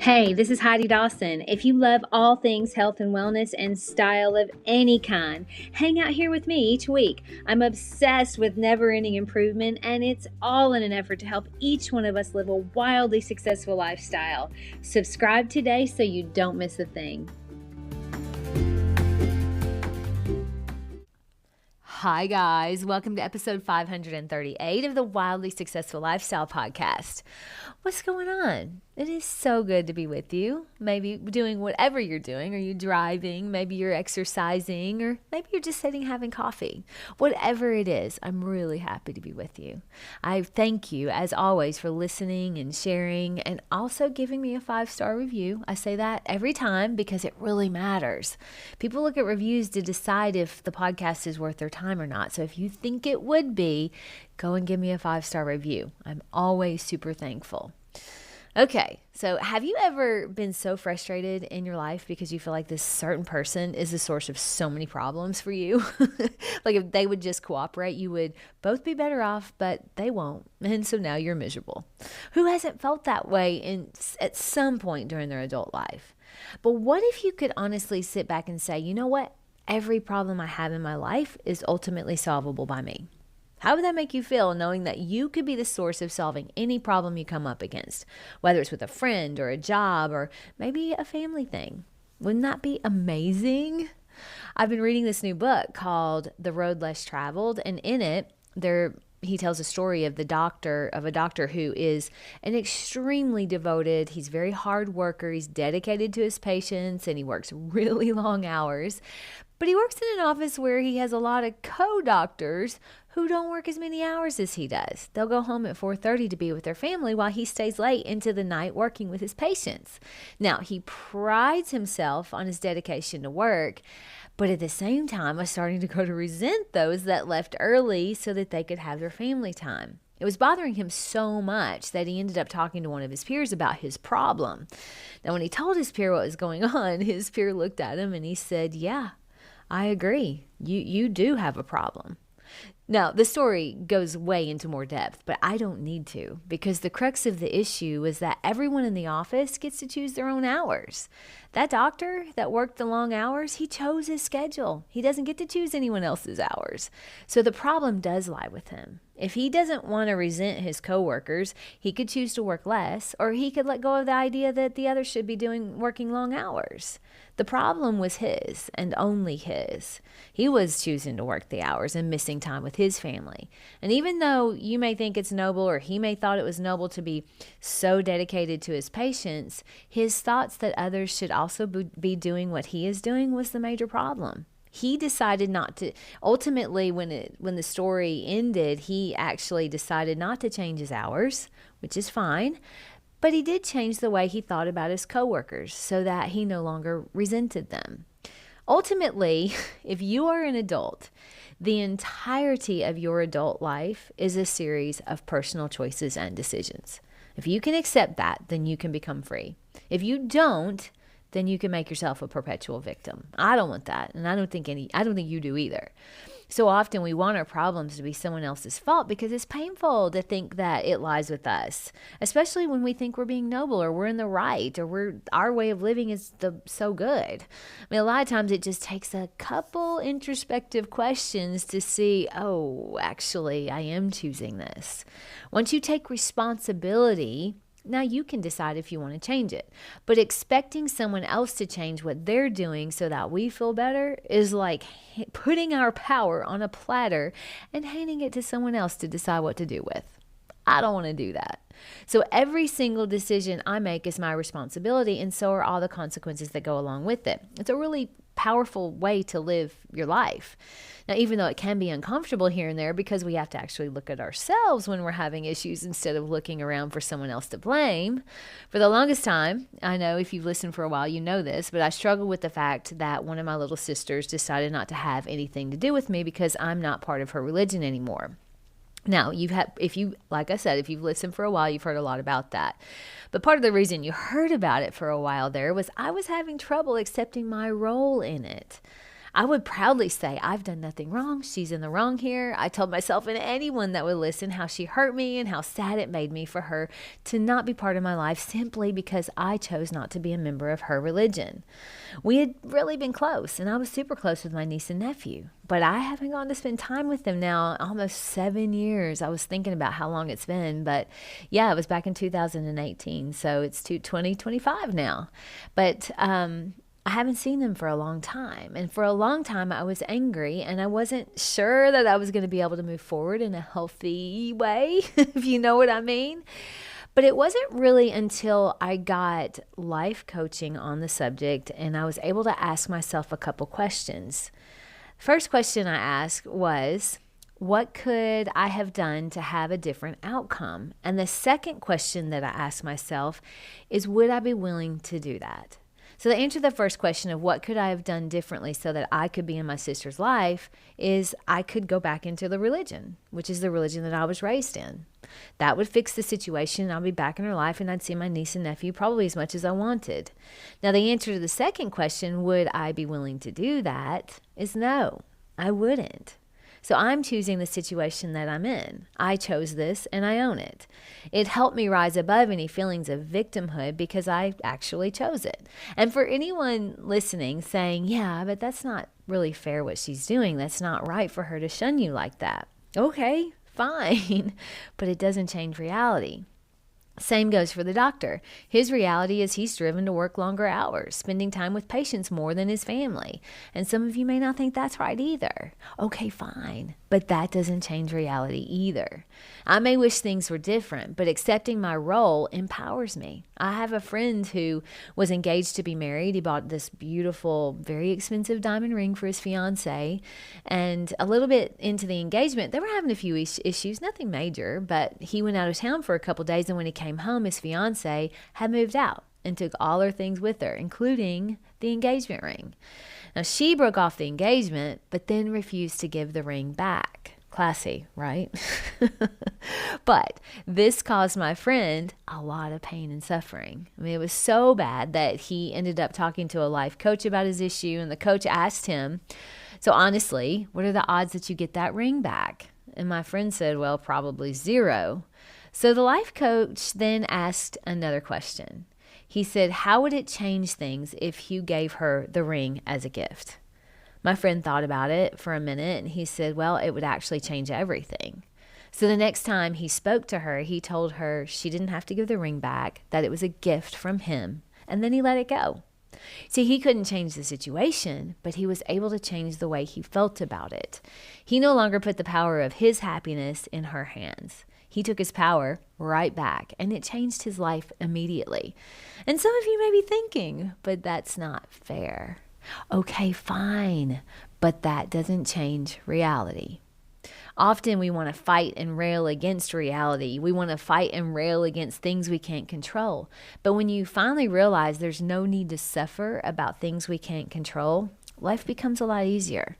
Hey, this is Heidi Dawson. If you love all things health and wellness and style of any kind, hang out here with me each week. I'm obsessed with never-ending improvement, and it's all in an effort to help each one of us live a wildly successful lifestyle. Subscribe today so you don't miss a thing. Hi, guys. Welcome to episode 538 of the Wildly Successful Lifestyle Podcast. What's going on? It is so good to be with you. Maybe doing whatever you're doing. Are you driving? Maybe you're exercising, or maybe you're just sitting having coffee. Whatever it is, I'm really happy to be with you. I thank you, as always, for listening and sharing and also giving me a 5-star review. I say that every time because it really matters. People look at reviews to decide if the podcast is worth their time or not. So if you think it would be, go and give me a 5-star review. I'm always super thankful. Okay, so have you ever been so frustrated in your life because you feel like this certain person is the source of so many problems for you? Like if they would just cooperate, you would both be better off, but they won't. And so now you're miserable. Who hasn't felt that way at some point during their adult life? But what if you could honestly sit back and say, you know what? Every problem I have in my life is ultimately solvable by me. How would that make you feel knowing that you could be the source of solving any problem you come up against, whether it's with a friend or a job or maybe a family thing? Wouldn't that be amazing? I've been reading this new book called The Road Less Traveled, and in it, he tells a story of a doctor who is an extremely devoted, he's a very hard worker, he's dedicated to his patients, and he works really long hours. But he works in an office where he has a lot of co-doctors who don't work as many hours as he does. They'll go home at 4:30 to be with their family while he stays late into the night working with his patients. Now, he prides himself on his dedication to work, but at the same time was starting to grow to resent those that left early so that they could have their family time. It was bothering him so much that he ended up talking to one of his peers about his problem. Now, when he told his peer what was going on, his peer looked at him and he said, "Yeah, I agree. You do have a problem." Now, the story goes way into more depth, but I don't need to, because the crux of the issue is that everyone in the office gets to choose their own hours. That doctor that worked the long hours, he chose his schedule. He doesn't get to choose anyone else's hours. So the problem does lie with him. If he doesn't want to resent his coworkers, he could choose to work less, or he could let go of the idea that the others should be working long hours. The problem was his and only his. He was choosing to work the hours and missing time with his family. And even though you may think it's noble, or he may thought it was noble to be so dedicated to his patients, his thoughts that others should also be doing what he is doing was the major problem. He decided not to, ultimately when the story ended, he actually decided not to change his hours, which is fine, but he did change the way he thought about his coworkers so that he no longer resented them. Ultimately, if you are an adult, the entirety of your adult life is a series of personal choices and decisions. If you can accept that, then you can become free. If you don't, then you can make yourself a perpetual victim. I don't want that, and I don't think you do either. So often we want our problems to be someone else's fault because it's painful to think that it lies with us, especially when we think we're being noble or we're in the right or our way of living is so good. I mean, a lot of times it just takes a couple introspective questions to see, oh, actually, I am choosing this. Once you take responsibility, now you can decide if you want to change it. But expecting someone else to change what they're doing so that we feel better is like putting our power on a platter and handing it to someone else to decide what to do with. I don't want to do that. So every single decision I make is my responsibility, and so are all the consequences that go along with it. It's a really powerful way to live your life. Now, even though it can be uncomfortable here and there because we have to actually look at ourselves when we're having issues instead of looking around for someone else to blame. For the longest time, I know if you've listened for a while, you know this, but I struggled with the fact that one of my little sisters decided not to have anything to do with me because I'm not part of her religion anymore. Now, if you've listened for a while, you've heard a lot about that. But part of the reason you heard about it for a while there was I was having trouble accepting my role in it. I would proudly say, I've done nothing wrong. She's in the wrong here. I told myself and anyone that would listen how she hurt me and how sad it made me for her to not be part of my life simply because I chose not to be a member of her religion. We had really been close, and I was super close with my niece and nephew, but I haven't gone to spend time with them now almost 7 years. I was thinking about how long it's been, but yeah, it was back in 2018, so it's 2025 now. But I haven't seen them for a long time. And for a long time, I was angry and I wasn't sure that I was going to be able to move forward in a healthy way, if you know what I mean. But it wasn't really until I got life coaching on the subject and I was able to ask myself a couple questions. First question I asked was, what could I have done to have a different outcome? And the second question that I asked myself is, would I be willing to do that? So the answer to the first question of what could I have done differently so that I could be in my sister's life is I could go back into the religion, which is the religion that I was raised in. That would fix the situation. I'll be back in her life and I'd see my niece and nephew probably as much as I wanted. Now the answer to the second question, would I be willing to do that, is no, I wouldn't. So I'm choosing the situation that I'm in. I chose this and I own it. It helped me rise above any feelings of victimhood because I actually chose it. And for anyone listening saying, yeah, but that's not really fair what she's doing. That's not right for her to shun you like that. Okay, fine. But it doesn't change reality. Same goes for the doctor. His reality is he's driven to work longer hours, spending time with patients more than his family. And some of you may not think that's right either. Okay, fine. But that doesn't change reality either. I may wish things were different, but accepting my role empowers me. I have a friend who was engaged to be married. He bought this beautiful, very expensive diamond ring for his fiance. And a little bit into the engagement, they were having a few issues, nothing major, but he went out of town for a couple days, and when he came home, his fiance had moved out and took all her things with her, including the engagement ring. Now, she broke off the engagement, but then refused to give the ring back. Classy, right? But this caused my friend a lot of pain and suffering. I mean, it was so bad that he ended up talking to a life coach about his issue, and the coach asked him, so honestly, what are the odds that you get that ring back? And my friend said, well, probably 0. So the life coach then asked another question. He said, how would it change things if you gave her the ring as a gift? My friend thought about it for a minute and he said, well, it would actually change everything. So the next time he spoke to her, he told her she didn't have to give the ring back, that it was a gift from him, and then he let it go. See, he couldn't change the situation, but he was able to change the way he felt about it. He no longer put the power of his happiness in her hands. He took his power right back, and it changed his life immediately. And some of you may be thinking, but that's not fair. Okay, fine, but that doesn't change reality. Often we want to fight and rail against reality. We want to fight and rail against things we can't control. But when you finally realize there's no need to suffer about things we can't control, life becomes a lot easier.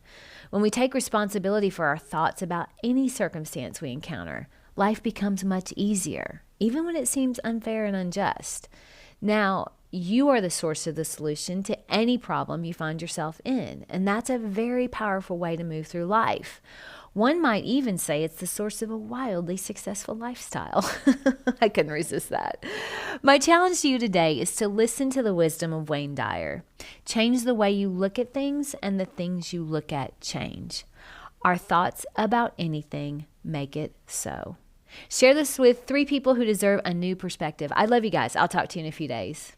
When we take responsibility for our thoughts about any circumstance we encounter, life becomes much easier, even when it seems unfair and unjust. Now, you are the source of the solution to any problem you find yourself in, and that's a very powerful way to move through life. One might even say it's the source of a wildly successful lifestyle. I couldn't resist that. My challenge to you today is to listen to the wisdom of Wayne Dyer. Change the way you look at things, and the things you look at change. Our thoughts about anything make it so. Share this with 3 people who deserve a new perspective. I love you guys. I'll talk to you in a few days.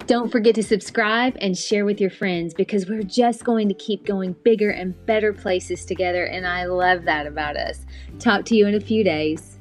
Don't forget to subscribe and share with your friends, because we're just going to keep going bigger and better places together, and I love that about us. Talk to you in a few days.